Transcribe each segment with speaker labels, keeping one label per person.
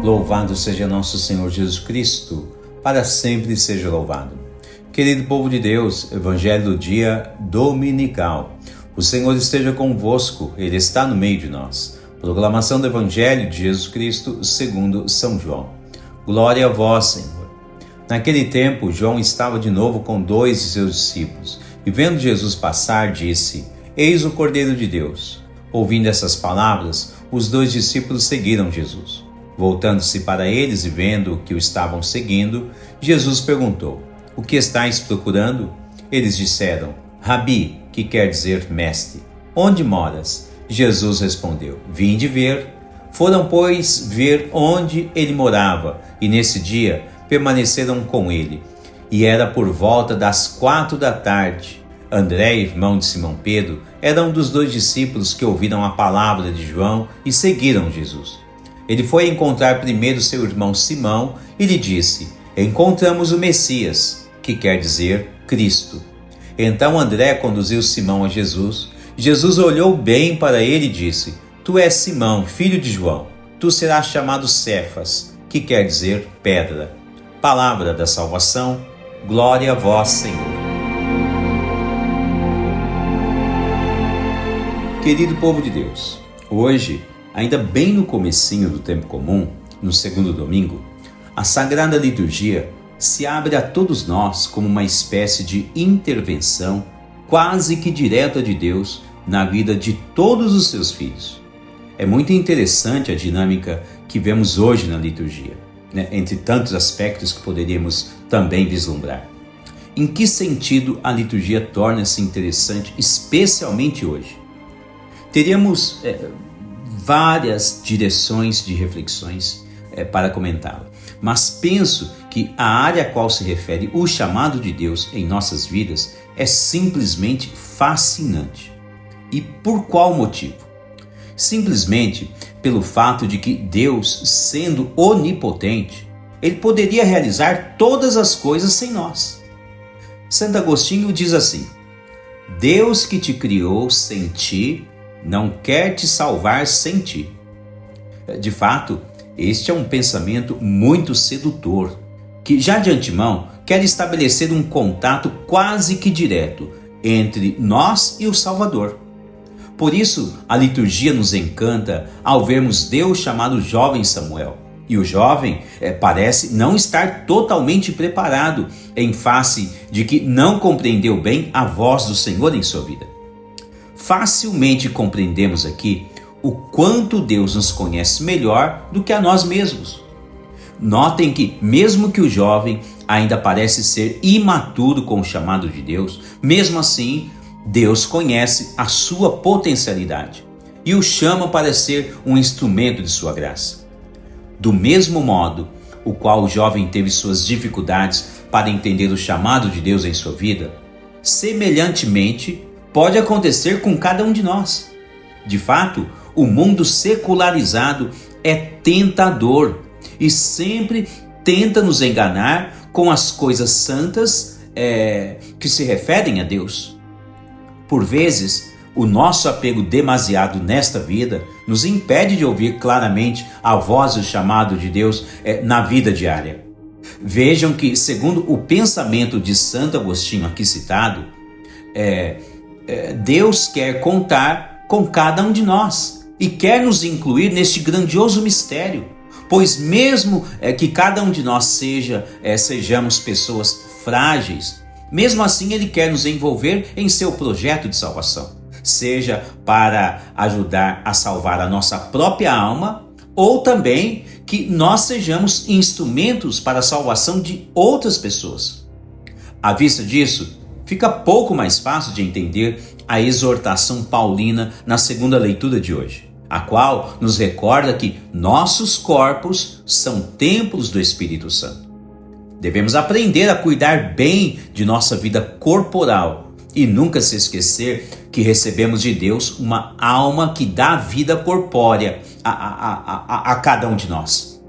Speaker 1: Louvado seja nosso Senhor Jesus Cristo, para sempre seja louvado. Querido povo de Deus, Evangelho do dia dominical. O Senhor esteja convosco, Ele está no meio de nós. Proclamação do Evangelho de Jesus Cristo segundo São João. Glória a vós, Senhor. Naquele tempo, João estava de novo com 2 de seus discípulos, e vendo Jesus passar, disse: Eis o Cordeiro de Deus. Ouvindo essas palavras, os 2 discípulos seguiram Jesus. Voltando-se para eles e vendo que o estavam seguindo, Jesus perguntou: O que estáis procurando? Eles disseram: Rabi, que quer dizer mestre, onde moras? Jesus respondeu: Vinde ver. Foram, pois, ver onde ele morava, e nesse dia permaneceram com ele. E era por volta das 4 da tarde. André, irmão de Simão Pedro, era um dos 2 discípulos que ouviram a palavra de João e seguiram Jesus. Ele foi encontrar primeiro seu irmão Simão e lhe disse: Encontramos o Messias, que quer dizer Cristo. Então André conduziu Simão a Jesus. Jesus olhou bem para ele e disse: Tu és Simão, filho de João. Tu serás chamado Cefas, que quer dizer pedra. Palavra da salvação. Glória a vós, Senhor. Querido povo de Deus, hoje, ainda bem no comecinho do tempo comum, no segundo domingo, a Sagrada Liturgia se abre a todos nós como uma espécie de intervenção quase que direta de Deus na vida de todos os seus filhos. É muito interessante a dinâmica que vemos hoje na liturgia, entre tantos aspectos que poderíamos também vislumbrar. Em que sentido a liturgia torna-se interessante, especialmente hoje? Teríamos várias direções de reflexões para comentá-la, mas penso que a área a qual se refere o chamado de Deus em nossas vidas é simplesmente fascinante. E por qual motivo? Simplesmente pelo fato de que Deus, sendo onipotente, Ele poderia realizar todas as coisas sem nós. Santo Agostinho diz assim: Deus que te criou sem ti, não quer te salvar sem ti. De fato, este é um pensamento muito sedutor, que já de antemão quer estabelecer um contato quase que direto entre nós e o Salvador. Por isso, a liturgia nos encanta ao vermos Deus chamar o jovem Samuel. E o jovem parece não estar totalmente preparado em face de que não compreendeu bem a voz do Senhor em sua vida. Facilmente compreendemos aqui o quanto Deus nos conhece melhor do que a nós mesmos. Notem que, mesmo que o jovem ainda parece ser imaturo com o chamado de Deus, mesmo assim, Deus conhece a sua potencialidade e o chama para ser um instrumento de sua graça. Do mesmo modo, o qual o jovem teve suas dificuldades para entender o chamado de Deus em sua vida, semelhantemente, pode acontecer com cada um de nós. De fato, o mundo secularizado é tentador e sempre tenta nos enganar com as coisas santas que se referem a Deus. Por vezes, o nosso apego demasiado nesta vida nos impede de ouvir claramente a voz e o chamado de Deus na vida diária. Vejam que, segundo o pensamento de Santo Agostinho aqui citado, Deus quer contar com cada um de nós e quer nos incluir neste grandioso mistério, pois mesmo que cada um de nós sejamos pessoas frágeis, mesmo assim Ele quer nos envolver em seu projeto de salvação, seja para ajudar a salvar a nossa própria alma ou também que nós sejamos instrumentos para a salvação de outras pessoas. À vista disso, fica pouco mais fácil de entender a exortação paulina na segunda leitura de hoje, a qual nos recorda que nossos corpos são templos do Espírito Santo. Devemos aprender a cuidar bem de nossa vida corporal e nunca se esquecer que recebemos de Deus uma alma que dá vida corpórea a cada um de nós.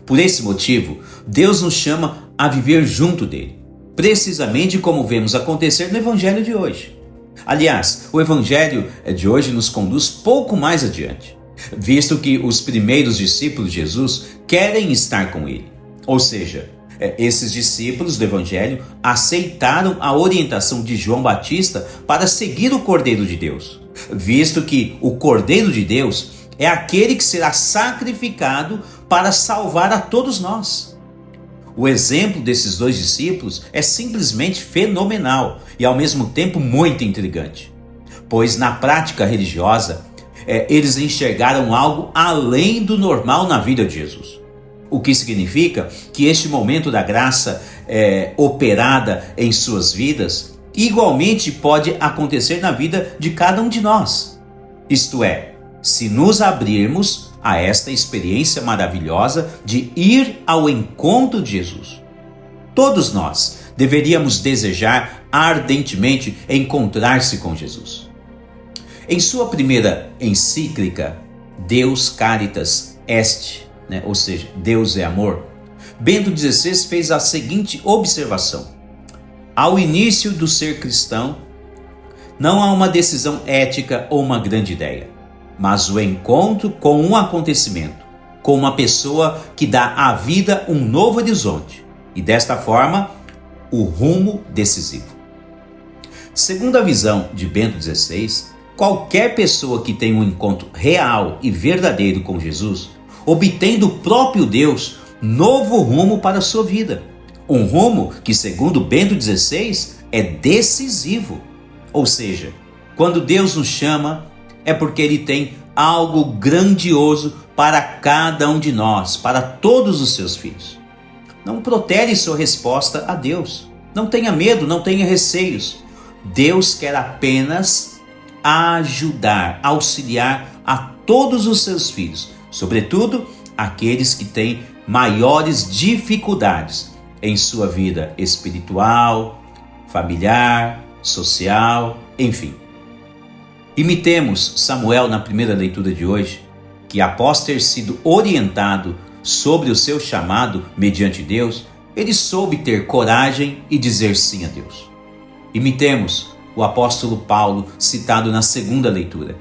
Speaker 1: Por esse motivo, Deus nos chama a viver junto dele, precisamente como vemos acontecer no Evangelho de hoje. Aliás, o Evangelho de hoje nos conduz pouco mais adiante. visto que os primeiros discípulos de Jesus querem estar com ele. Ou seja, esses discípulos do Evangelho aceitaram a orientação de João Batista para seguir o Cordeiro de Deus, visto que o Cordeiro de Deus é aquele que será sacrificado para salvar a todos nós. O exemplo desses dois discípulos é simplesmente fenomenal e ao mesmo tempo muito intrigante, pois na prática religiosa eles enxergaram algo além do normal na vida de Jesus. O que significa que este momento da graça operada em suas vidas igualmente pode acontecer na vida de cada um de nós. Isto é, se nos abrirmos a esta experiência maravilhosa de ir ao encontro de Jesus. Todos nós deveríamos desejar ardentemente encontrar-se com Jesus. Em sua primeira encíclica, Deus Caritas Est, ou seja, Deus é amor, Bento XVI fez a seguinte observação: ao início do ser cristão, não há uma decisão ética ou uma grande ideia, mas o encontro com um acontecimento, com uma pessoa que dá à vida um novo horizonte e, desta forma, o rumo decisivo. Segundo a visão de Bento XVI, qualquer pessoa que tem um encontro real e verdadeiro com Jesus obtém do próprio Deus novo rumo para a sua vida. Um rumo que, segundo Bento XVI, é decisivo. Ou seja, quando Deus nos chama, é porque Ele tem algo grandioso para cada um de nós, para todos os seus filhos. Não protere sua resposta a Deus. Não tenha medo, não tenha receios. Deus quer apenas ajudar, auxiliar a todos os seus filhos, sobretudo aqueles que têm maiores dificuldades em sua vida espiritual, familiar, social, enfim. Imitemos Samuel na primeira leitura de hoje, que após ter sido orientado sobre o seu chamado mediante Deus, ele soube ter coragem e dizer sim a Deus. Imitemos o apóstolo Paulo, citado na segunda leitura,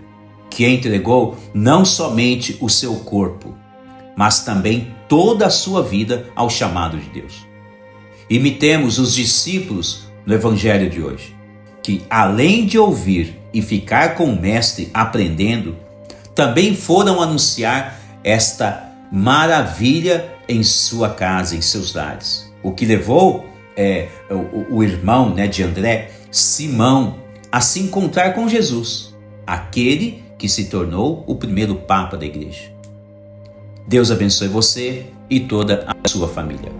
Speaker 1: que entregou não somente o seu corpo, mas também toda a sua vida ao chamado de Deus. Imitemos os discípulos no Evangelho de hoje, que além de ouvir e ficar com o Mestre aprendendo, também foram anunciar esta maravilha em sua casa, em seus lares. O que levou o irmão de André, Simão, a se encontrar com Jesus, aquele que se tornou o primeiro Papa da Igreja. Deus abençoe você e toda a sua família.